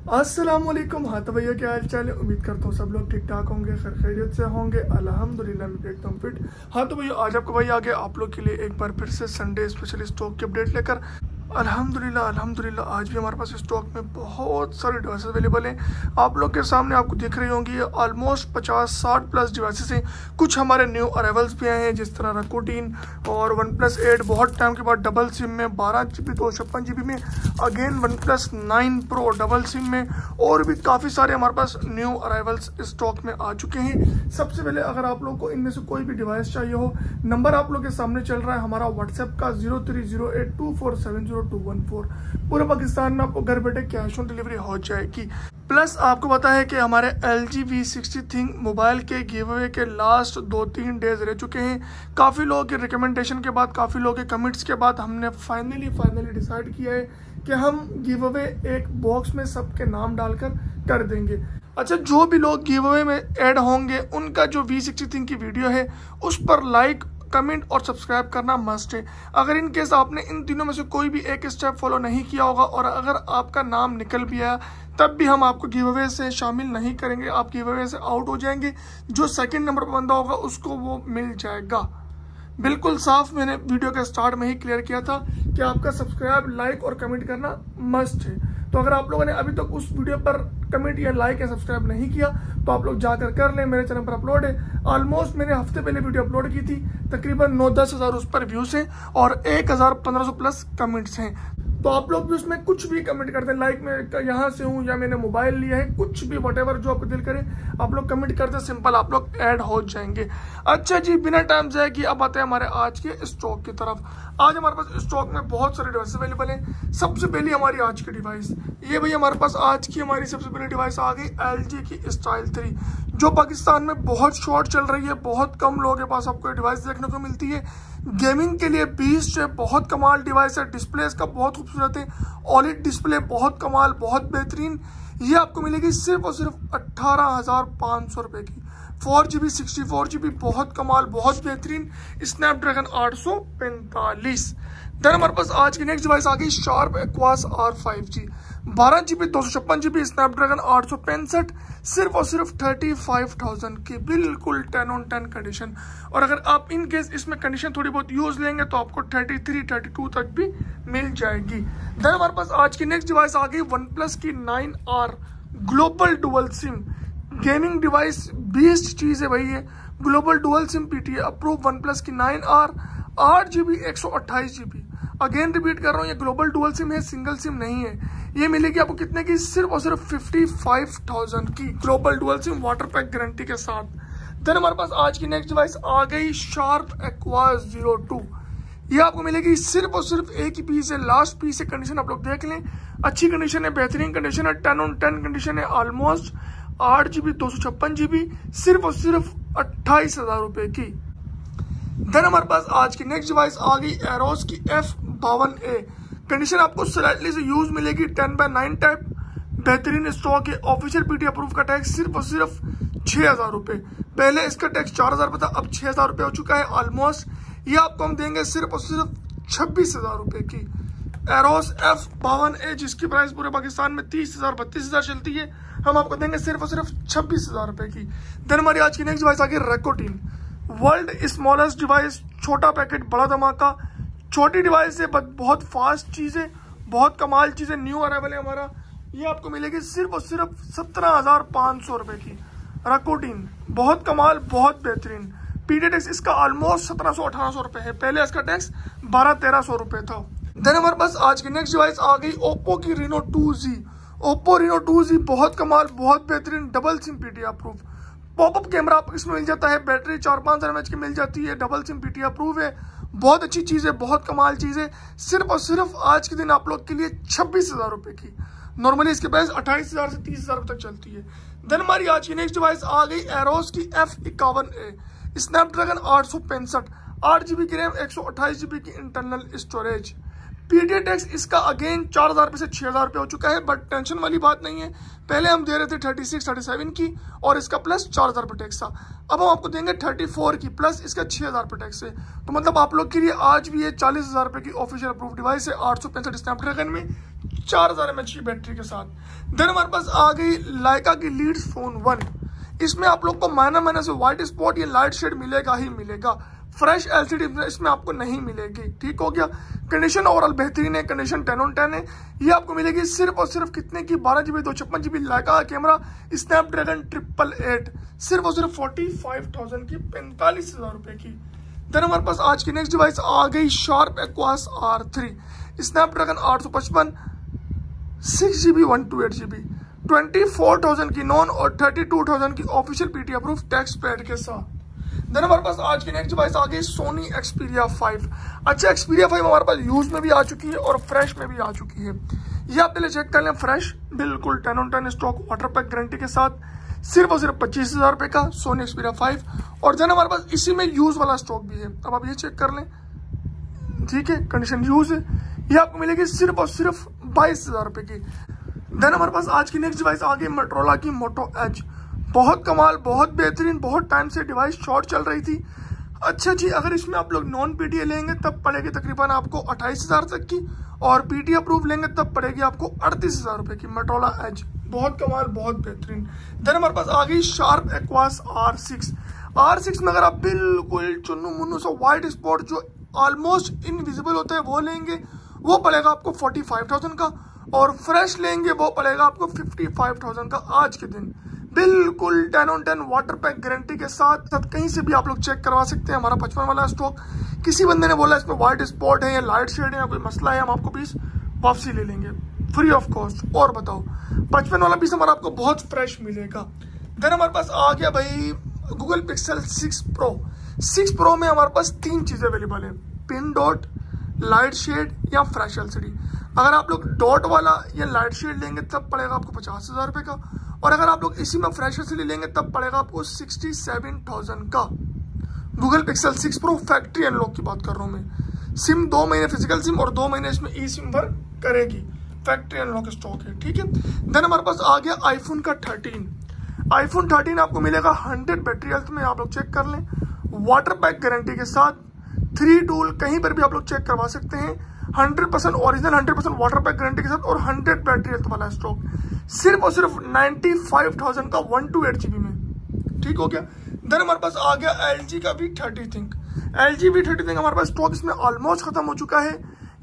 अस्सलामुअलैकुम। हाँ तो भैया क्या हाल चाल है। उम्मीद करता हूँ सब लोग ठीक ठाक होंगे, खैर खैरियत से होंगे। अल्हम्दुलिल्लाह मैं एकदम फिट। हाँ तो भैया आज आपको भाई आगे आप लोग के लिए एक बार फिर से संडे स्पेशल स्टॉक की अपडेट लेकर अल्हम्दुलिल्लाह आज भी हमारे पास स्टॉक में बहुत सारे डिवाइसेस अवेलेबल हैं। आप लोग के सामने आपको दिख रही होंगी ऑलमोस्ट 50-60 प्लस डिवाइसेस हैं। कुछ हमारे न्यू अराइवल्स भी आए हैं जिस तरह रकोटीन और OnePlus 8 बहुत टाइम के बाद डबल सिम में 12GB 256GB में, again OnePlus 9 Pro double SIM में, और भी काफ़ी सारे हमारे पास न्यू अराइवल्स स्टॉक में आ चुके हैं। सबसे पहले अगर आप लोग को इनमें से कोई भी डिवाइस चाहिए हो, नंबर आप लोग के सामने चल रहा है हमारा व्हाट्सएप का 03082470 214। पूरे पाकिस्तान में आपको घर बैठे कैश ऑन डिलीवरी हो जाएगी। प्लस आपको पता है कि हमारे LG V60 थिंग मोबाइल के गिव अवे के लास्ट 2-3 डेज रह चुके हैं। काफ़ी लोगों के रिकमेंडेशन के बाद, काफ़ी लोगों के कमेंट्स के बाद हमने फाइनली डिसाइड किया है कि हम गिव अवे एक बॉक्स में सबके नाम डालकर कर देंगे। अच्छा, जो भी लोग गिव अवे में ऐड होंगे उनका जो V60 थिंग की वीडियो है उस पर लाइक, कमेंट और सब्सक्राइब करना मस्ट है। अगर इन केस आपने इन तीनों में से कोई भी एक स्टेप फॉलो नहीं किया होगा और अगर आपका नाम निकल भी आया तब भी हम आपको गिव अवे से शामिल नहीं करेंगे, आप गिव अवे से आउट हो जाएंगे। जो सेकंड नंबर पर बंदा होगा उसको वो मिल जाएगा। बिल्कुल साफ मैंने वीडियो के स्टार्ट में ही क्लियर किया था कि आपका सब्सक्राइब, लाइक और कमेंट करना मस्ट है। तो अगर आप लोगों ने अभी तक उस वीडियो पर कमेंट या लाइक या सब्सक्राइब नहीं किया तो आप लोग जाकर कर लें। मेरे चैनल पर अपलोड है। ऑलमोस्ट मैंने हफ्ते पहले वीडियो अपलोड की थी, तकरीबन 9-10 हज़ार उस पर व्यूज हैं और 1500 प्लस कमेंट्स हैं। तो आप लोग भी उसमें कुछ भी कमेंट करते हैं, लाइक मैं यहाँ से हूँ या मैंने मोबाइल लिया है, कुछ भी व्हाटएवर जो आपको दिल करे आप लोग कमेंट करते, सिंपल आप लोग ऐड हो जाएंगे। अच्छा जी, बिना टाइम जाए कि अब आते हैं हमारे आज के स्टॉक की तरफ। आज हमारे पास स्टॉक में बहुत सारे डिवाइस अवेलेबल हैं। सबसे पहली हमारी आज की डिवाइस ये भाई हमारे पास आज की हमारी सबसे पहली डिवाइस आ गई LG की स्टाइल 3, जो पाकिस्तान में बहुत शॉर्ट चल रही है। बहुत कम लोगों के पास आपको ये डिवाइस देखने को मिलती है। गेमिंग के लिए बीस्ट है, बहुत कमाल डिवाइस है। डिस्प्ले इसका बहुत खूबसूरत है, OLED डिस्प्ले बहुत कमाल, बहुत बेहतरीन। ये आपको मिलेगी सिर्फ और सिर्फ 18,500 रुपए की। 4GB 64GB बहुत कमाल, बहुत बेहतरीन, स्नैपड्रैगन 845। देन हमारे पास आज की नेक्स्ट डिवाइस आ गई sharp aqueous R5G 12GB 256GB Snapdragon 865, सिर्फ और सिर्फ 35,000 की, बिल्कुल 10 on 10 कंडीशन। और अगर आप इन केस इसमें कंडीशन थोड़ी बहुत यूज लेंगे तो आपको 33-32 तक भी मिल जाएगी। देन हमारे पास आज की नेक्स्ट डिवाइस आ गई OnePlus की 9R global dual SIM gaming device. Best चीज है भाई ये, global dual SIM PTA approve OnePlus की 9R 8GB 128GB। Again repeat कर रहा हूँ, ये ग्लोबल डुअल सिम है, सिंगल सिम नहीं है। ये मिलेगी आपको कितने की, सिर्फ और सिर्फ 55,000 की, global dual SIM water pack guarantee के साथ। देन हमारे पास आज की नेक्स्ट डिवाइस आ गई शार्प एक्वास 02। ये आपको मिलेगी सिर्फ और सिर्फ एक ही पीस है, लास्ट पीस है। कंडीशन आप लोग देख लें, अच्छी कंडीशन है, बेहतरीन कंडीशन है, 10 on 10 कंडीशन है। ऑलमोस्ट 8GB 256GB, सिर्फ और सिर्फ 28,000 रुपए की। देन हमारे पास आज की नेक्स्ट डिवाइस आ गई एरोस की F52A। कंडीशन आपको स्लाइटली से यूज मिलेगी, 10/9 टाइप, बेहतरीन स्टॉक है। ऑफिशियल PTA अप्रूव का टैक्स सिर्फ और सिर्फ 6,000 रुपए। पहले इसका टैक्स 4,000 रुपए था, अब 6,000 रुपए हो चुका है ऑलमोस्ट। ये आपको हम देंगे सिर्फ और सिर्फ 26,000 रुपए की एरोस F52A, जिसकी प्राइस पूरे पाकिस्तान में 30,000-32,000 चलती है, हम आपको देंगे सिर्फ और सिर्फ 26,000 रुपए की। देन हमारी आज की नेक्स्ट डिवाइस आ गई रकोटीन वर्ल्ड स्मॉलेस्ट डिवाइस, छोटा पैकेट बड़ा धमाका। छोटी डिवाइस है बट बहुत फास्ट चीज है, बहुत कमाल चीज है, न्यू अराइवल है हमारा। ये आपको मिलेगी सिर्फ और सिर्फ 17,500 रुपए की रकोटीन, बहुत कमाल, बहुत बेहतरीन। PTA टैक्स इसका ऑलमोस्ट 1700-1800 रुपए है, पहले इसका टैक्स 1200-1300 रुपए था। देन हमारे पास आज की नेक्स्ट डिवाइस आ गई ओप्पो की Reno 2Z। Oppo Reno 2Z बहुत कमाल, बहुत बेहतरीन, double SIM PTA approve. Popup camera आपको इसमें मिल जाता है, बैटरी 4-5 mAh की मिल जाती है, डबल सिम PTA अप्रूव है, बहुत अच्छी चीज है, बहुत कमाल चीज है। सिर्फ और सिर्फ आज के दिन आप लोग के लिए 26,000 रुपए की। नॉर्मली इसके प्राइस 28,000 से 30,000 तक चलती है। देन हमारी आज की नेक्स्ट डिवाइस आ गई एरोस की F51A स्नैपड्रैगन 865, 8GB की रैम, 128GB की इंटरनल स्टोरेज। PTA टैक्स इसका अगेन 4,000 रुपये से 6,000 रुपये हो चुका है, बट टेंशन वाली बात नहीं है। पहले हम दे रहे थे 36-37 की और इसका प्लस 4,000 रुपये टैक्स था, अब हम आपको देंगे 34 की प्लस इसका 6,000 रुपये टैक्स है। तो मतलब आप लोग के लिए आज भी ये 40,000 रुपये की ऑफिशियल अप्रूव डिवाइस है, 865 स्नैपड्रैगन में, 4000 mAh की बैटरी के साथ। देन हमारे पास आ गई लाइका की लीड्स फोन 1। इसमें आप लोग को महीना से व्हाइट स्पॉट या लाइट शेड मिलेगा ही मिलेगा। फ्रेश एलसीडी इसमें आपको नहीं मिलेगी, ठीक हो गया। कंडीशन ओवरऑल बेहतरीन है, कंडीशन 10/10 है। ये आपको मिलेगी सिर्फ और सिर्फ कितने की, 12GB 256GB लाइका का कैमरा, स्नैपड्रैगन 888, सिर्फ और सिर्फ 45,000 की, 45,000 रुपए की। देन हमारे पास आज की नेक्स्ट डिवाइस आ गई sharp aqueous R3, Snapdragon 855, 6GB 128GB, 24,000 की नॉन और 32,000 की official PT approve tax pad के साथ। देन हमारे पास आज की नेक्स्ट डिवाइस आ गई सोनी एक्सपीरिया 5। अच्छा, एक्सपीरिया 5 हमारे पास यूज में भी आ चुकी है और फ्रेश में भी आ चुकी है। ये आप पहले चेक कर लें, फ्रेश बिल्कुल 10/10 स्टॉक, वाटर पैक गारंटी के साथ, सिर्फ और सिर्फ 25,000 रुपए का सोनी एक्सपीरिया 5। और देन हमारे पास इसी में यूज वाला स्टॉक भी है, अब आप ये चेक कर लें, ठीक है, कंडीशन यूज है। ये आपको मिलेगी सिर्फ और सिर्फ 22,000 रुपए की। देन हमारे पास आज की नेक्स्ट डिवाइस आ गई मोटोरोला की मोटो एज। बहुत कमाल, बहुत बेहतरीन, बहुत टाइम से डिवाइस शॉर्ट चल रही थी। अच्छा जी, अगर इसमें आप लोग नॉन पीटीए लेंगे तब पड़ेगी तकरीबन आपको 28,000 तक की, और पीटी अप्रूव लेंगे तब पड़ेगी आपको 38,000 रुपए की मोटोरोला एज। बहुत कमाल, बहुत बेहतरीन। देन हमारे पास आ गई शार्प एक्वास R6। R6 में अगर आप बिल्कुल चुन्नू मुन्नू सा व्हाइट स्पॉट जो ऑलमोस्ट इनविजिबल होता है वो लेंगे, वो पड़ेगा आपको 45,000 का, और फ्रेश लेंगे वो पड़ेगा आपको 55,000 का आज के दिन। बिल्कुल 10/10 वाटर पैक गारंटी के साथ। कहीं से भी आप लोग चेक करवा सकते हैं हमारा 55 वाला स्टॉक। किसी बंदे ने बोला इसमें व्हाइट स्पॉट है या लाइट शेड है या कोई मसला है, हम आपको पीस वापसी ले लेंगे फ्री ऑफ कॉस्ट। और बताओ, 55 वाला पीस हमारा आपको बहुत फ्रेश मिलेगा। देन हमारे पास आ गया भाई गूगल पिक्सल 6 प्रो। 6 प्रो में हमारे पास 3 चीजें अवेलेबल है, पिन डॉट, लाइट शेड या फ्रेश एलसीडी। अगर आप लोग डॉट वाला या लाइट शेड लेंगे तब पड़ेगा आपको 50,000 रुपए का, और अगर आप लोग इसी में फ्रेश एलसीडी लेंगे तब पड़ेगा आपको 67,000 का। Google pixel 6 pro factory unlock की बात कर रहा हूं मैं। सिम 2 महीने फिजिकल सिम और 2 महीने इसमें ई सिम वर्क करेगी, फैक्ट्री अनलॉक स्टॉक है, ठीक है। देन हमारे पास आ गया आईफोन का 13। आईफोन 13 आपको मिलेगा 100 बैटरी हेल्थ में, आप लोग चेक कर लें, वाटर पैक गारंटी के साथ, 3 टूल कहीं पर भी आप लोग चेक करवा सकते हैं, 100% ओरिजिनल, 100% वाटर पैक गारंटी के साथ और 100 बैटरी हेल्थ वाला स्टॉक, सिर्फ और सिर्फ 95,000 का 128GB में, ठीक हो गया। देन हमारे पास आ गया LG का V30 Think। LG V30 Think हमारे पास स्टॉक इसमें ऑलमोस्ट खत्म हो चुका है।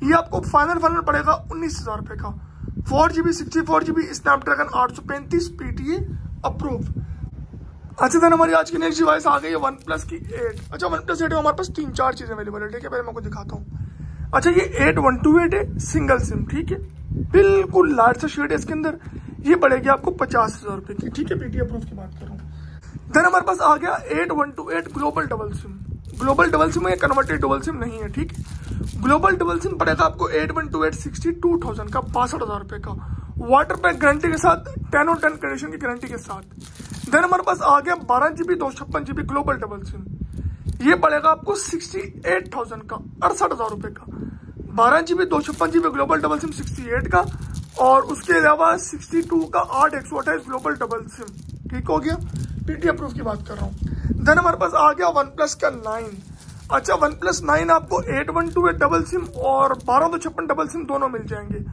ये आपको फाइनल पड़ेगा 19,000 रुपए का, 4GB 64GB Snapdragon 835 PTA approve. अच्छा, देन हमारी आज की नेक्स्ट डिवाइस आ गई है OnePlus की 8। अच्छा, OnePlus 8 में हमारे पास 3-4 चीजें अवेलेबल है, ठीक है, पहले मैं आपको दिखाता हूँ। अच्छा, ये 8128 है, सिंगल सिम, ठीक है, बिल्कुल लाइट सा शेड है इसके अंदर। ये पड़ेगी आपको 50,000 रुपए की, ठीक है, पीटी अप्रूव की बात कर रहा हूँ। देन हमारे पास आ गया 8128 global double SIM. Global double SIM है, कन्वर्टेड डबल सिम नहीं है, ठीक है। ग्लोबल डबल सिम पड़ेगा आपको 8128 62,000 का, 62,000 रुपए का, वाटर पैक गारंटी के साथ, 10/10 कंडीशन की गारंटी के साथ। देन हमारे पास आ गया 12GB 256GB global double SIM. ये पड़ेगा आपको 68,000 का, 68,000 रुपए का, 12GB 256GB global double SIM 68 का, और उसके अलावा 62 का 8/128 ग्लोबल डबल सिम, ठीक हो गया, पीटी अप्रूव की बात कर रहा हूँ। देन हमारे पास आ गया OnePlus का 9। अच्छा, OnePlus 9 आपको 8128 डबल सिम और 12/256 डबल सिम दोनों मिल जाएंगे,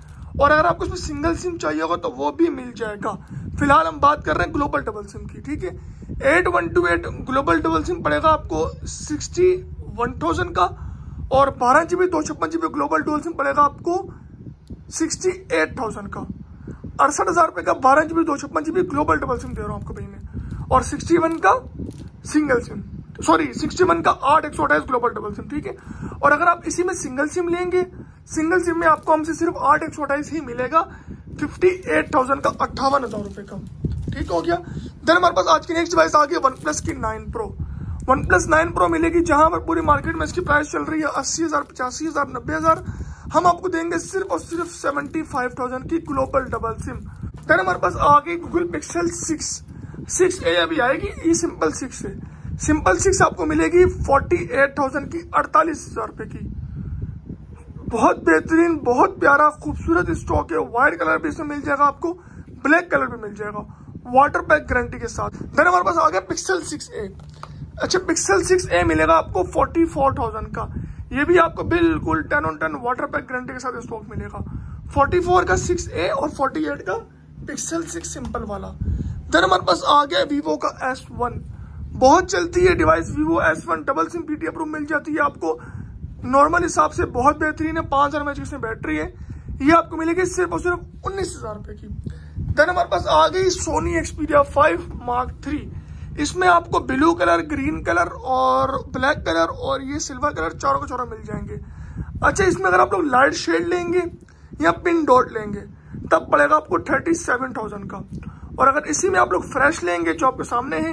और अगर आपको इसमें सिंगल सिम चाहिए होगा तो वो भी मिल जाएगा। फिलहाल हम बात कर रहे हैं ग्लोबल डबल सिम की, ठीक है। 8128 ग्लोबल डबल सिम पड़ेगा आपको 61,000 का, और 12GB 256GB global double SIM पड़ेगा आपको 68,000 का, 68,000 रुपए का 12GB 256GB global double SIM दे रहा हूँ आपको भाई में, और 61 का सिंगल सिम, सॉरी 61 का 8/128 ग्लोबल डबल सिम, ठीक है। और अगर आप इसी में सिंगल सिम लेंगे, सिंगल सिम में आपको हमसे सिर्फ 8/128 ही मिलेगा, 58,000 का, 58,000 रुपए का, ठीक हो गया। देन हमारे पास आज की नेक्स्ट डिवाइस आ गई OnePlus की 9 Pro। OnePlus 9 Pro मिलेगी जहां पर पूरी मार्केट में इसकी प्राइस चल रही है 80,000, 85,000, 90,000, हम आपको देंगे सिर्फ और सिर्फ 75,000 की ग्लोबल डबल सिम। देन हमारे पास आ गई गूगल पिक्सल 6A अभी आएगी, ये सिंपल 6 है। सिंपल 6 आपको मिलेगी 48,000 की, 48,000 रुपए की। बहुत बेहतरीन, बहुत प्यारा, खूबसूरत स्टॉक है। व्हाइट कलर भी इसमें मिल जाएगा आपको, ब्लैक कलर भी मिल जाएगा, वाटर पैक गारंटी के साथ। देन हमारे पास आ गया पिक्सल 6A। अच्छा, पिक्सल 6A मिलेगा आपको 44,000 का, ये भी आपको बिल्कुल 10/10 वाटर पैक गारंटी के साथ स्टॉक मिलेगा, 44 का 6A और 48 का पिक्सल 6 सिंपल वाला। देन हमारे पास आ गया वीवो का S1, बहुत चलती है device Vivo S1, double SIM PT approve मिल जाती है आपको, नॉर्मल हिसाब से बहुत बेहतरीन है, 5000 mAh की इसमें बैटरी है, ये आपको मिलेगी सिर्फ और सिर्फ 19,000 रुपए की। देन हमारे पास आ गई सोनी Xperia 5 Mark III, इसमें आपको ब्लू कलर, ग्रीन कलर और ब्लैक कलर और ये सिल्वर कलर चारों के चारों मिल जाएंगे। अच्छा, इसमें अगर आप लोग लाइट शेड लेंगे या पिन डॉट लेंगे तब पड़ेगा आपको 37,000 का, और अगर इसी में आप लोग फ्रेश लेंगे जो आपके सामने है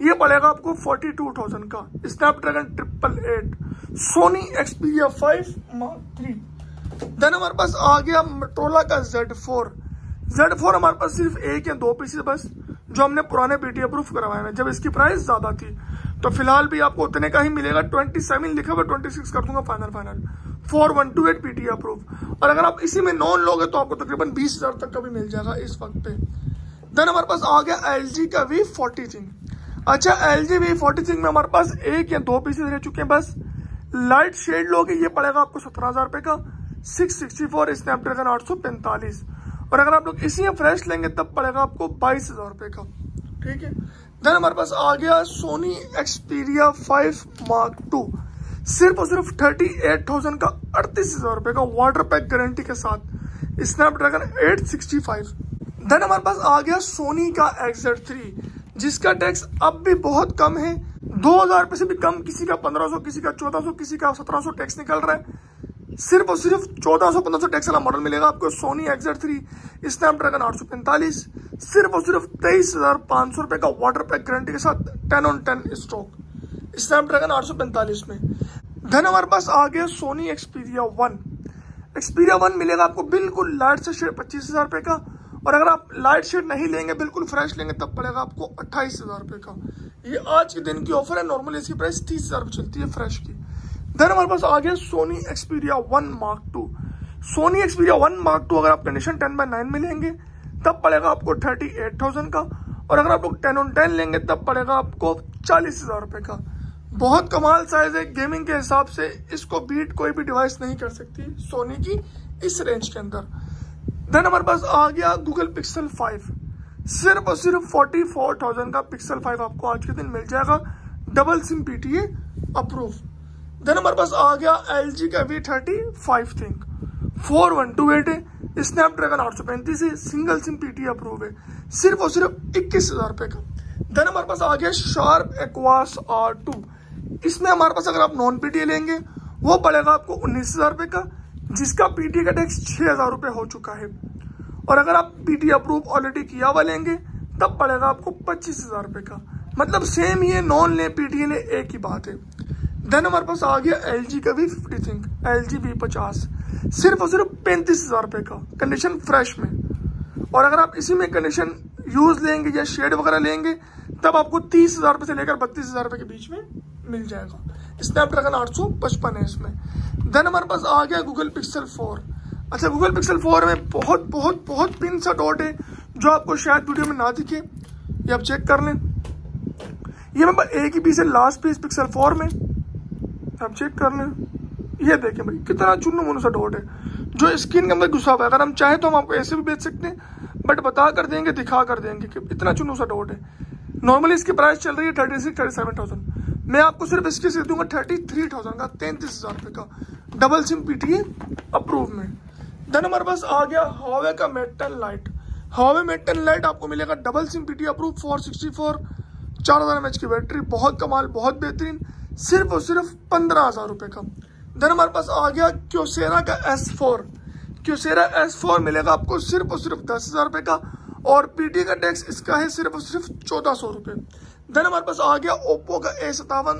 ये पड़ेगा आपको 42,000 का। Snapdragon 888 Sony Xperia 5 Mark III। Then हमारे पास आ गया मोटोरोला का Z4 हमारे पास सिर्फ एक या दो पीस बस जो हमने पुराने पीटी अप्रूव करवाए हैं, जब इसकी प्राइस ज्यादा थी, तो फिलहाल भी आपको उतने का ही मिलेगा। 27 लिखा हुआ, 26 कर दूंगा फाइनल 4128 पीटी अप्रूव, और अगर आप इसी में नॉन लोगे तो आपको तकरीबन 20,000 तक का भी मिल जाएगा इस वक्त पे। देन हमारे पास आ गया LG का V40 Thing। अच्छा, LG V40 Thing में हमारे पास एक या दो पीसेस रह चुके हैं बस, लाइट शेड लोगे ये पड़ेगा आपको 17,000 रुपए का, 664 स्नैपड्रैगन 845, और अगर आप लोग इसी में फ्रेश लेंगे तब पड़ेगा आपको 22,000 रुपए का। ठीक है। देन हमारे पास आ गया सोनी Xperia 5 Mark II, सिर्फ और सिर्फ 38,000 का, 38,000 रुपए का, वाटर पैक गारंटी के साथ, स्नैपड्रैगन 865। देन हमारे पास आ गया सोनी का XZ3, जिसका टैक्स अब भी बहुत कम है, 2,000 रुपए से भी कम, किसी का 1500, किसी का 1400, किसी का 1700 टैक्स निकल रहा है। सिर्फ और सिर्फ 1400-1500 टैक्स वाला मॉडल मिलेगा आपको सोनी XZ3 स्नैपड्रैगन 845, सिर्फ और सिर्फ 23,500 रुपए का, वाटर पैक गारंटी के साथ, 10/10 स्टॉक, स्नैपड्रैगन 845 में। देन हमारे पास आ गया सोनी Xperia 1 मिलेगा आपको बिल्कुल लाइट से शेड 25,000 रुपए का, और अगर आप लाइट शेड नहीं लेंगे बिल्कुल फ्रेश लेंगे तब पड़ेगा आपको 28,000 रुपए का। ये आज के दिन की ऑफर है, नॉर्मली इसकी प्राइस 30,000 रुपए चलती है फ्रेश की। देन हमारे पास आ गया Soni Xperia 1 Mark II। Soni Xperia 1 Mark II अगर आप कंडीशन 10/9 में लेंगे तब पड़ेगा आपको 38,000 का, और अगर आप लोग 10/10 लेंगे तब पड़ेगा आपको 40,000 रुपए का। बहुत कमाल साइज है, गेमिंग के हिसाब से इसको बीट कोई भी डिवाइस नहीं कर सकती सोनी की इस रेंज के अंदर। देन हमारे पास आ गया Google Pixel 5, सिर्फ और सिर्फ 44,000 का Pixel 5 आपको आज के दिन मिल जाएगा, double SIM PTA approve. Then हमारे पास आ गया LG का V35 Thing, 4128 है, स्नैपड्रैगन 835 है, सिंगल सिम PTA अप्रूव है, सिर्फ और सिर्फ 21,000 रुपए का। देन हमारे पास आ गया Sharp Aquos R2, इसमें हमारे पास अगर आप नॉन PTA लेंगे वो पड़ेगा आपको 19,000 रुपए का, जिसका PTA का टैक्स 6,000 रुपए हो चुका है, और अगर आप PTA अप्रूव ऑलरेडी किया हुआ लेंगे तब पड़ेगा आपको 25,000 रुपए का। मतलब सेम ही है, नॉन ले PTA ले एक ही बात है। देन हमारे पास आ गया LG का V50 Thing, LG V50, सिर्फ और सिर्फ 35,000 रुपए का, कंडीशन फ्रेश में, और अगर आप इसी में कंडीशन यूज लेंगे या शेड वगैरह लेंगे तब आपको 30,000 रुपए से लेकर 32,000 रुपए के बीच में मिल जाएगा। स्नैपड्रैगन 855 है इसमें। देन हमारे पास आ गया Google Pixel 4। अच्छा, Google Pixel 4 में बहुत बहुत बहुत पिन सा डॉट है जो आपको शायद वीडियो में ना दिखे, ये आप चेक कर लें। ये मैं एक ही पीस है, लास्ट पीस Pixel 4 में, आप चेक कर लें। ये देखें भाई कितना चुन्नू मुन्नू सा डॉट है जो स्किन के अंदर घुसा हुआ है। अगर हम चाहे तो हम आपको ऐसे भी बेच सकते हैं, बट बता कर देंगे, दिखा कर देंगे कि इतना चुन्नू सा डॉट है। नॉर्मली इसकी प्राइस चल रही है 37,000, मैं आपको सिर्फ इसके से दूंगा 33,000 का, 33,000 रुपए का, डबल सिम PTA अप्रूव में। देन हमारे पास आ गया Huawei का Mate 10 Lite। Huawei Mate 10 Lite आपको मिलेगा double SIM PTA approve, 464, 4000 mAh की बैटरी, बहुत कमाल, बहुत बेहतरीन, सिर्फ और सिर्फ 15,000 रुपए का। देन हमारे पास आ गया Kyocera का S4। Kyocera S4 मिलेगा आपको सिर्फ और सिर्फ 10,000 रुपए का, और PTA का टैक्स इसका है सिर्फ और सिर्फ 1,400 रुपए। देन हमारे पास आ गया Oppo का A57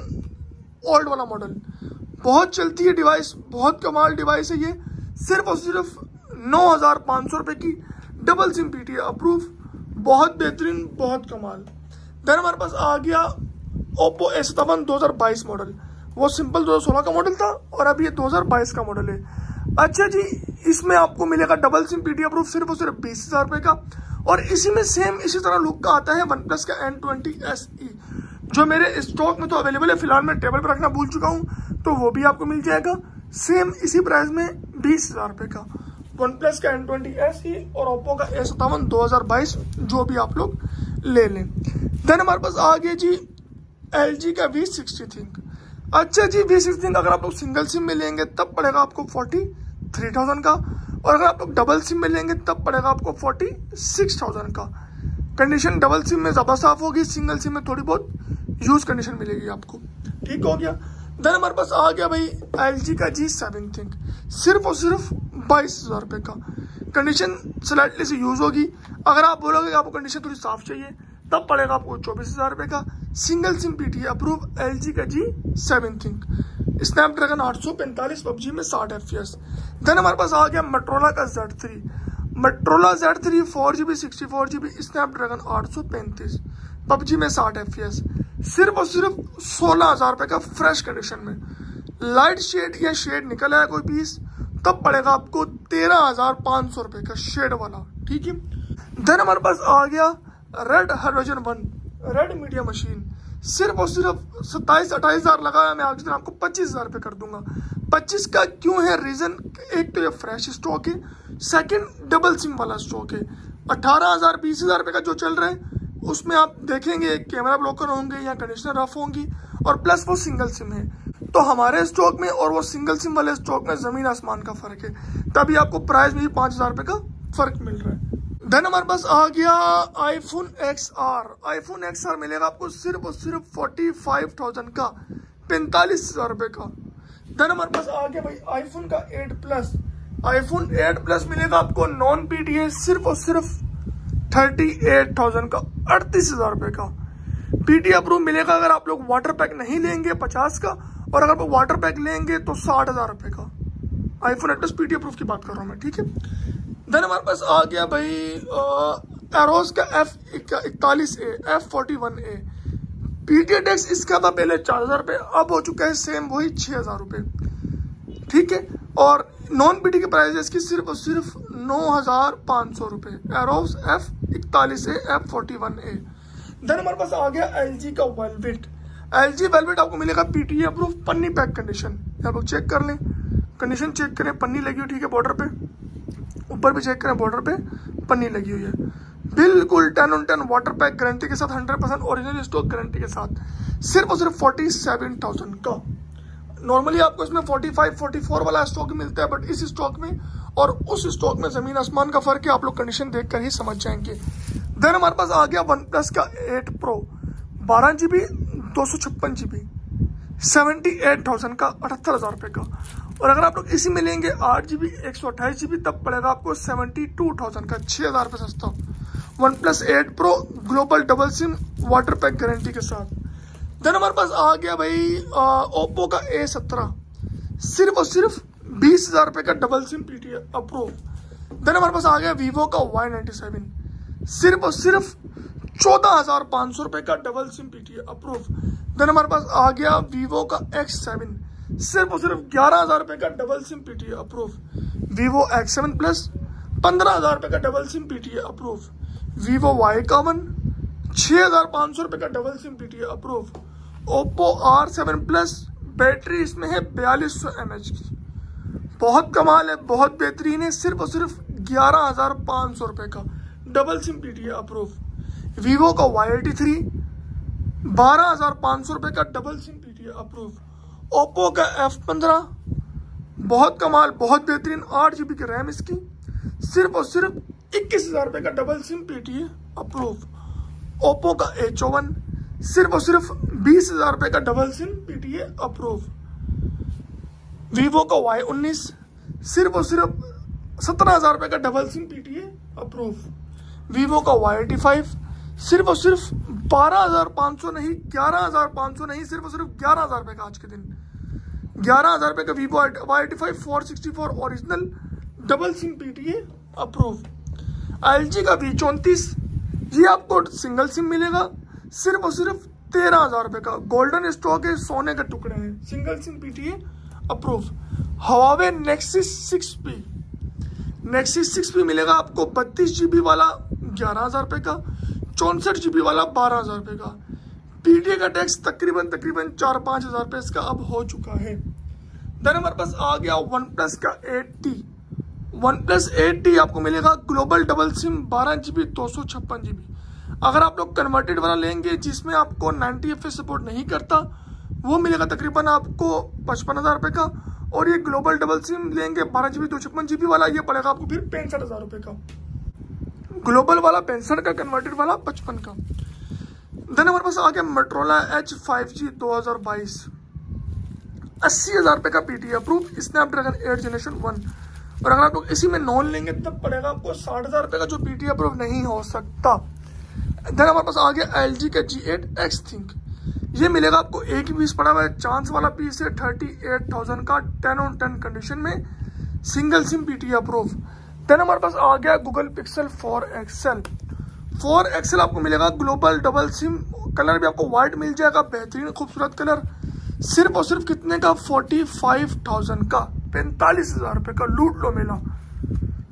ओल्ड वाला मॉडल, बहुत चलती है डिवाइस, बहुत कमाल डिवाइस है ये, सिर्फ और सिर्फ 9,500 रुपए की, डबल सिम PTA अप्रूव, बहुत बेहतरीन, बहुत कमाल। देन हमारे पास आ गया Oppo A57 2022 मॉडल, वो सिंपल 2016 का मॉडल था और अभी ये 2022 का मॉडल है। अच्छा जी, इसमें आपको मिलेगा डबल सिम PTA अप्रूव, सिर्फ और सिर्फ 20,000 रुपए का, और इसी में सेम इसी तरह लुक का आता है OnePlus का N20 SE, जो मेरे स्टॉक में तो अवेलेबल है, फिलहाल मैं टेबल पर रखना भूल चुका हूँ, तो वो भी आपको मिल जाएगा सेम इसी प्राइस में 20,000 रुपए का। वन प्लस का N20 SE और ओप्पो का A57 2022 जो भी आप लोग ले लें। देन हमारे पास आ गया जी LG का V60 थिंक। अच्छा जी V60 थिंक अगर आप लोग सिंगल सिम में लेंगे तब पड़ेगा आपको 43,000 का, और अगर आप लोग डबल सिम में लेंगे तब पड़ेगा आपको 46,000 का। कंडीशन डबल सिम में ज़्यादा साफ होगी, सिंगल सिम में थोड़ी बहुत यूज कंडीशन मिलेगी आपको। ठीक हो गया। देन हमारे पास आ गया भाई LG का G7 थिंक, सिर्फ और सिर्फ 22,000 रुपये का। कंडीशन स्लाइटली से यूज होगी। अगर आप बोलोगे कि आपको कंडीशन थोड़ी साफ चाहिए तब पड़ेगा आपको 24,000 रुपये का। Single SIM PTA approve LG का G7 थिंक, स्नैपड्रैगन 845 PUBG में 60 FPS। देन हमारे पास आ गया मोटरोला का Z3, Motorola Z3 4GB 64GB Snapdragon 835 PUBG में 60 FPS, सिर्फ और सिर्फ 16,000 रुपये का फ्रेश कंडीशन में। लाइट शेड या शेड निकल आया कोई पीस तब पड़ेगा आपको 13,500 रुपये का शेड वाला। ठीक है। देन हमारे पास आ गया red hydrogen 1 red media machine, सिर्फ और सिर्फ 27-28,000 लगाया, मैं आज दिन आपको 25,000 रुपये कर दूंगा। 25 का क्यों है रीजन, एक तो ये फ्रेश स्टॉक है, सेकंड डबल सिम वाला स्टॉक है। 18,000 20,000 रुपये का जो चल रहा है उसमें आप देखेंगे कैमरा ब्लॉकर होंगे या कंडीशनर रफ होंगी, और प्लस वो सिंगल सिम है। तो हमारे स्टॉक में और वो सिंगल सिम वाले स्टॉक में जमीन आसमान का फर्क है, तभी आपको प्राइस में भी 5,000 रुपये का फर्क मिल रहा है। देन हमारे पास आ गया iPhone XR, iPhone XR मिलेगा आपको सिर्फ और सिर्फ 45,000 का, 45,000 रुपये का। देन हमारे पास आ गया भाई iPhone का 8 Plus, iPhone 8 Plus मिलेगा आपको नॉन PTA सिर्फ और सिर्फ 38,000 का, 38,000 रुपये का। PTA अप्रूव मिलेगा अगर आप लोग वाटर पैक नहीं लेंगे 50 का, और अगर आप वाटर पैक लेंगे तो 60,000 रुपये का। iPhone 8 Plus PTA अप्रूव की बात कर रहा हूँ मैं। ठीक है। देन हमारे पास आ गया भाई एरोस का F41A F41A, PTA टैक्स इसका था पहले 4,000 रुपये, अब हो चुका है सेम वही 6,000 रुपये। ठीक है। और नॉन PTA की प्राइस है इसकी सिर्फ और सिर्फ 9,500 रुपये, एरोस F41A F41A। देन हमारे पास आ गया LG का वेलवेट, LG वेलवेट आपको मिलेगा PTA अप्रूव पन्नी पैक कंडीशन। आप लोग चेक कर लें, कंडीशन चेक करें, पन्नी लगी हुई ठीक है, बॉर्डर पे ऊपर भी चेक करें, बॉर्डर पे पन्नी लगी हुई है, बिल्कुल 10 on 10 वाटर पैक गारंटी के साथ, 100% ओरिजिनल स्टॉक गारंटी के साथ, सिर्फ और सिर्फ 47,000 का। नॉर्मली आपको इसमें 45-44 वाला स्टॉक मिलता है, बट इस स्टॉक में और उस स्टॉक में जमीन आसमान का फर्क है, आप लोग कंडीशन देखकर ही समझ जाएंगे। देन हमारे पास आ गया वन प्लस का 8 Pro 12GB 256GB 78,000 का, 78,000 रुपये का। और अगर आप लोग इसी में लेंगे 8GB 128GB तब पड़ेगा आपको 72,000 का, 6,000 रुपये सस्ता। One plus 8 Pro global double SIM water pack guarantee के साथ। देन हमारे पास आ गया भाई ओप्पो का A17, सिर्फ और सिर्फ 20,000 रुपये का double SIM PTA approve. Then हमारे पास आ गया वीवो का Y97, सिर्फ और सिर्फ 14,500 रुपये का double SIM PTA approve. Then हमारे पास आ गया वीवो का X7, सिर्फ और सिर्फ 11,000 रुपये का double SIM PTA approve. Vivo X7 Plus 15,000 रुपये का double SIM PTA approve. Vivo Y51 6,500 रुपये का double SIM PTA approve. Oppo R7 Plus battery इसमें है 4200 mAh की, बहुत कमाल है, बहुत बेहतरीन है, सिर्फ और सिर्फ 11,500 रुपये का double SIM PTA approve. Vivo का Y83 12,500 रुपये का double SIM PTA approve. Oppo का F15 बहुत कमाल, बहुत बेहतरीन, 8GB की रैम इसकी, सिर्फ और सिर्फ 21,000 रुपये का double SIM PTA approve. Oppo का A54 सिर्फ और सिर्फ 20,000 रुपये का double SIM PTA approve. Vivo का Y19 सिर्फ और सिर्फ 17,000 रुपये का double SIM PTA approve. Vivo का Y85 सिर्फ और सिर्फ 12,500 नहीं, 11,500 नहीं, सिर्फ और सिर्फ 11,000 रुपये का आज के दिन, 11,000 रुपये का Vivo Y85 464 original double SIM PTA approve. LG का V34 ये आपको सिंगल सिम मिलेगा, सिर्फ और सिर्फ 13,000 रुपये का, गोल्डन स्टॉक है, सोने के टुकड़े हैं, single SIM PTA approve. Huawei Nexus 6P, Nexus 6P मिलेगा आपको 32GB वाला 11,000 रुपये का, 64GB वाला 12,000 रुपये का। PTA का टैक्स तकरीबन 4-5 हज़ार रुपये इसका अब हो चुका है। देन हमारे पास आ गया वन प्लस का 8T OnePlus 8T आपको मिलेगा global double SIM 12GB 256GB। अगर आप लोग कन्वर्टेड वाला लेंगे जिसमें आपको 90 FPS सपोर्ट नहीं करता, वो मिलेगा तकरीबन आपको 55,000 रुपये का। और ये ग्लोबल डबल सिम लेंगे 12GB 256GB वाला, ये पड़ेगा आपको फिर 65,000 रुपये का। ग्लोबल वाला 65 का, कन्वर्टेड वाला 55 का। देन हमारे पास आ गया मोटोरोला H5G 2022, 80,000 रुपये का PT अप्रूव, स्नैपड्रैगन 8 जनरेशन 1। और अगर आप लोग इसी में नॉन लेंगे तब पड़ेगा आपको 60,000 रुपये का, जो PT अप्रूव नहीं हो सकता। देन हमारे पास आ गया LG का G8 X Think, ये मिलेगा आपको एक ही पीस पड़ा हुआ है, चांस वाला पीस है, 38,000 का, 10/10 कंडीशन में, single SIM PT approve. Then हमारे पास आ गया गूगल पिक्सल 4 XL आपको मिलेगा ग्लोबल डबल सिम, कलर भी आपको व्हाइट मिल जाएगा, बेहतरीन खूबसूरत कलर, सिर्फ और सिर्फ कितने का, 45,000 का, 45,000 रुपये का, लूट लो मेला।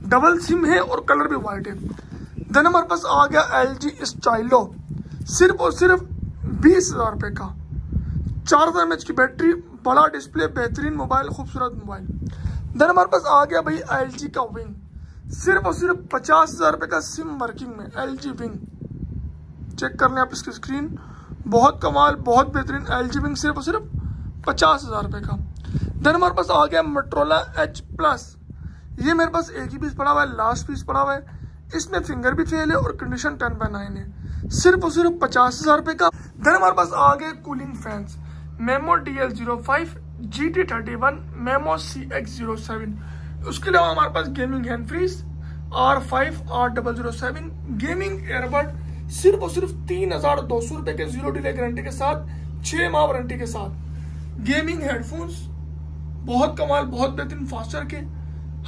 डबल सिम है और कलर भी व्हाइट है। देन हमारे पास आ गया LG स्टाइलो, सिर्फ और सिर्फ 20,000 रुपये का, 4000 mAh की बैटरी, बड़ा डिस्प्ले, बेहतरीन मोबाइल, खूबसूरत मोबाइल। देन हमारे पास आ गया भाई LG का विंग, सिर्फ और सिर्फ 50,000 रुपये का, सिम वर्किंग में, LG विंग, चेक कर लें आप इसकी स्क्रीन, बहुत कमाल, बहुत बेहतरीन LG विंग, सिर्फ और सिर्फ 50,000 रुपये का। देन हमारे पास आ गया मोटोरोला H+, ये मेरे पास एक ही पीस पड़ा हुआ है, लास्ट पीस पड़ा हुआ है, इसमें फिंगर भी फेल है और कंडीशन 10/9 है, सिर्फ और सिर्फ 50,000 रुपये का। देन हमारे पास आ गए cooling fans, memo DL05, GT31, memo CX07। उसके अलावा हमारे पास gaming hands free R5 R007, gaming airbud, सिर्फ और सिर्फ 3,200 रुपये के, 0 डिले गारंटी के साथ, 6 माह वारंटी के साथ। गेमिंग हेडफोन्स बहुत कमाल, बहुत बेहतरीन, फास्टर के,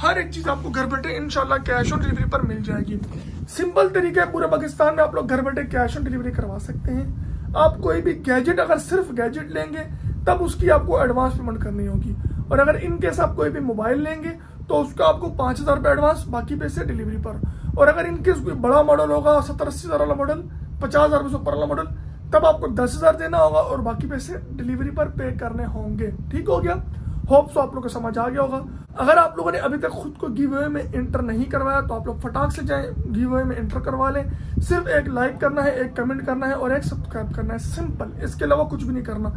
हर एक चीज आपको घर बैठे इंशाल्लाह कैश ऑन डिलीवरी पर मिल जाएगी। सिंपल तरीका है, पूरे पाकिस्तान में आप लोग घर बैठे कैश ऑन डिलीवरी करवा सकते हैं। आप कोई भी गैजेट, अगर सिर्फ गैजेट लेंगे तब उसकी आपको एडवांस पेमेंट करनी होगी, और अगर इन केस आप कोई भी मोबाइल लेंगे तो उसका आपको 5,000 रुपये एडवांस, बाकी पैसे डिलीवरी पर। और अगर इन केस कोई बड़ा मॉडल होगा, 70-80 हज़ार वाला मॉडल, 50,000 रुपये से ऊपर वाला मॉडल, तब आपको 10,000 देना होगा और बाकी पैसे डिलीवरी पर पे करने होंगे। ठीक हो गया, होप सो आप लोगों को समझ आ गया होगा। अगर आप लोगों ने अभी तक खुद को गिव अवे में एंटर नहीं करवाया तो आप लोग फटाक से जाएं, गिव अवे में एंटर करवा लें। सिर्फ एक लाइक करना है, एक कमेंट करना है और एक सब्सक्राइब करना है, सिंपल, इसके अलावा कुछ भी नहीं करना।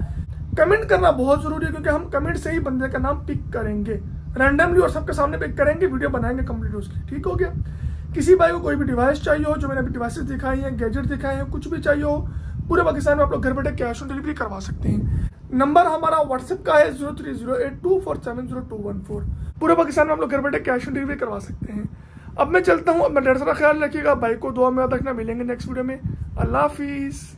कमेंट करना बहुत जरूरी है, क्योंकि हम कमेंट से ही बंदे का नाम पिक करेंगे रैंडमली और सबके सामने पिक करेंगे, वीडियो बनाएंगे कंप्लीट उसकी। ठीक हो गया। किसी भाई को कोई भी डिवाइस चाहिए हो, जो मैंने अभी डिवाइसेस दिखाई हैं, गैजेट दिखाए हैं, कुछ भी चाहिए हो, पूरे पाकिस्तान में आप लोग घर बैठे कैश ऑन डिलीवरी करवा सकते हैं। नंबर हमारा व्हाट्सएप का है 0308247014। पूरे पाकिस्तान में आप लोग घर बैठे कैश ऑन डिलीवरी करवा सकते हैं। अब मैं चलता हूँ, अपना ढेर सारा ख्याल रखिएगा, भाई को दुआ में याद रखना। मिलेंगे नेक्स्ट वीडियो में, अल्लाह हाफिज।